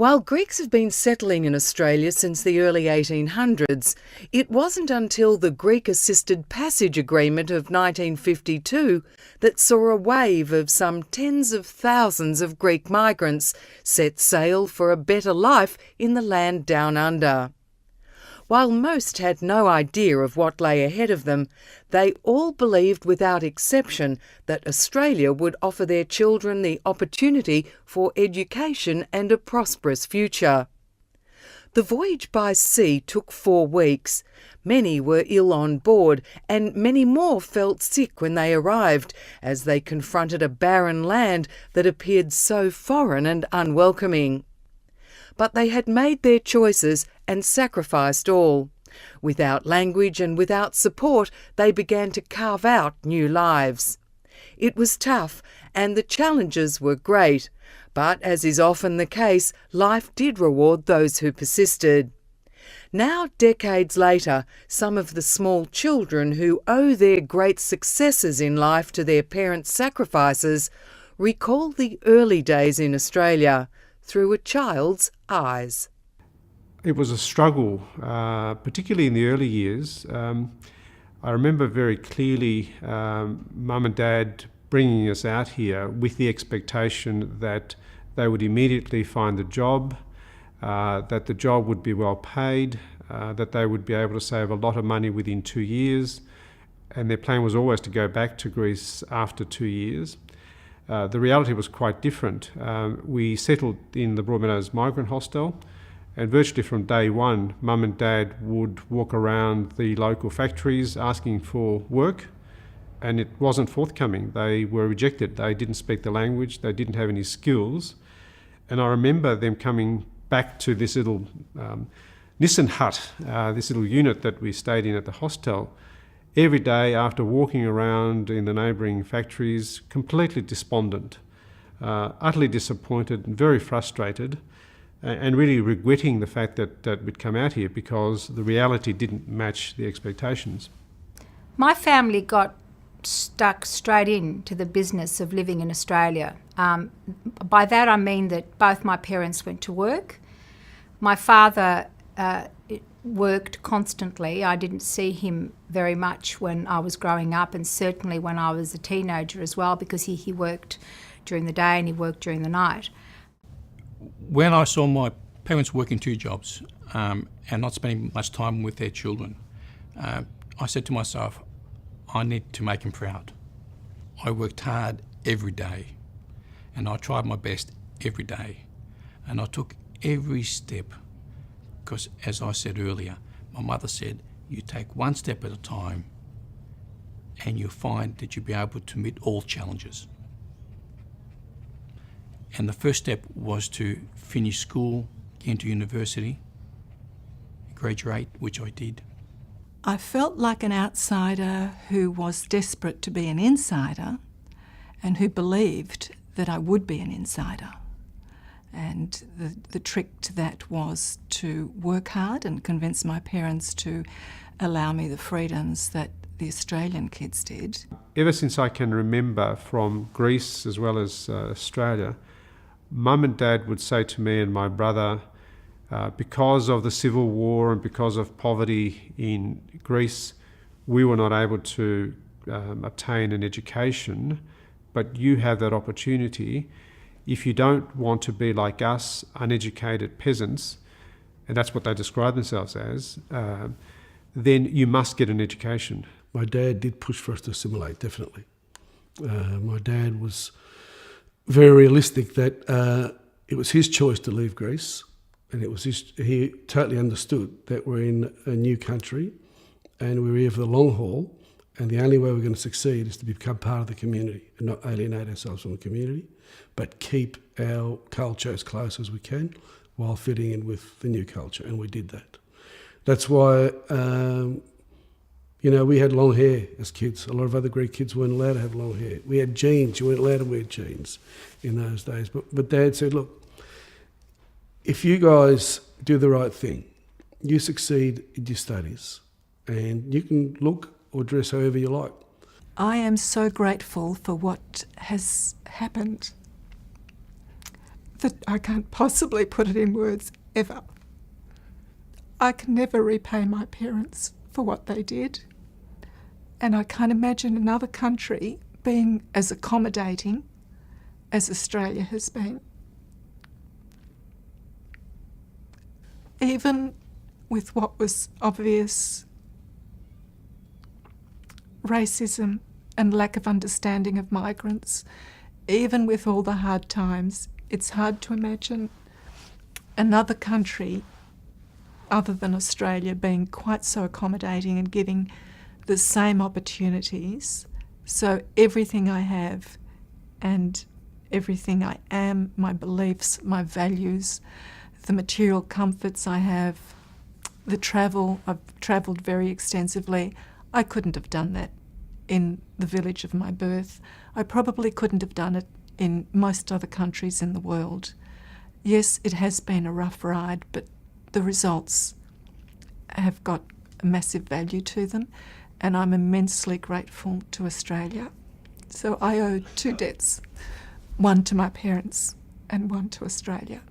While Greeks have been settling in Australia since the early 1800s, it wasn't until the Greek-assisted passage agreement of 1952 that saw a wave of some tens of thousands of Greek migrants set sail for a better life in the land down under. While most had no idea of what lay ahead of them, they all believed without exception that Australia would offer their children the opportunity for education and a prosperous future. The voyage by sea took 4 weeks. Many were ill on board, and many more felt sick when they arrived, as they confronted a barren land that appeared so foreign and unwelcoming. But they had made their choices and sacrificed all. Without language and without support, they began to carve out new lives. It was tough, and the challenges were great, but as is often the case, life did reward those who persisted. Now, decades later, some of the small children who owe their great successes in life to their parents' sacrifices recall the early days in Australia through a child's eyes. It was a struggle, particularly in the early years. I remember very clearly Mum and Dad bringing us out here with the expectation that they would immediately find a job, that the job would be well paid, that they would be able to save a lot of money within 2 years, and their plan was always to go back to Greece after 2 years. The reality was quite different. We settled in the Broadmeadows Migrant Hostel, and virtually from day one, Mum and Dad would walk around the local factories asking for work, and it wasn't forthcoming. They were rejected. They didn't speak the language. They didn't have any skills. And I remember them coming back to this little Nissen hut, this little unit that we stayed in at the hostel, every day after walking around in the neighbouring factories, completely despondent, utterly disappointed and very frustrated, and really regretting the fact that we'd come out here because the reality didn't match the expectations. My family got stuck straight into the business of living in Australia. By that I mean that both my parents went to work. My father worked constantly. I didn't see him very much when I was growing up, and certainly when I was a teenager as well, because he worked during the day and he worked during the night. When I saw my parents working 2 jobs and not spending much time with their children, I said to myself, I need to make them proud. I worked hard every day, and I tried my best every day, and I took every step because, as I said earlier, my mother said, you take one step at a time and you'll find that you'll be able to meet all challenges. And the first step was to finish school, get into university, graduate, which I did. I felt like an outsider who was desperate to be an insider and who believed that I would be an insider. And the trick to that was to work hard and convince my parents to allow me the freedoms that the Australian kids did. Ever since I can remember, from Greece as well as Australia, Mum and Dad would say to me and my brother, because of the civil war and because of poverty in Greece, we were not able to obtain an education, but you have that opportunity. If you don't want to be like us, uneducated peasants, and that's what they describe themselves as, then you must get an education. My dad did push for us to assimilate, definitely. My dad was very realistic that it was his choice to leave Greece, and he totally understood that we're in a new country and we're here for the long haul, and the only way we're going to succeed is to become part of the community and not alienate ourselves from the community, but keep our culture as close as we can while fitting in with the new culture, and we did that. That's why, we had long hair as kids. A lot of other Greek kids weren't allowed to have long hair. We had jeans. You weren't allowed to wear jeans in those days. But Dad said, look, if you guys do the right thing, you succeed in your studies and you can look or dress however you like. I am so grateful for what has happened. that I can't possibly put it in words ever. I can never repay my parents for what they did, and I can't imagine another country being as accommodating as Australia has been. Even with what was obvious racism and lack of understanding of migrants, even with all the hard times, it's hard to imagine another country other than Australia being quite so accommodating and giving the same opportunities. So everything I have and everything I am, my beliefs, my values, the material comforts I have, the travel, I've travelled very extensively. I couldn't have done that in the village of my birth. I probably couldn't have done it in most other countries in the world. Yes, it has been a rough ride, but the results have got a massive value to them, and I'm immensely grateful to Australia. So I owe two debts, one to my parents and one to Australia.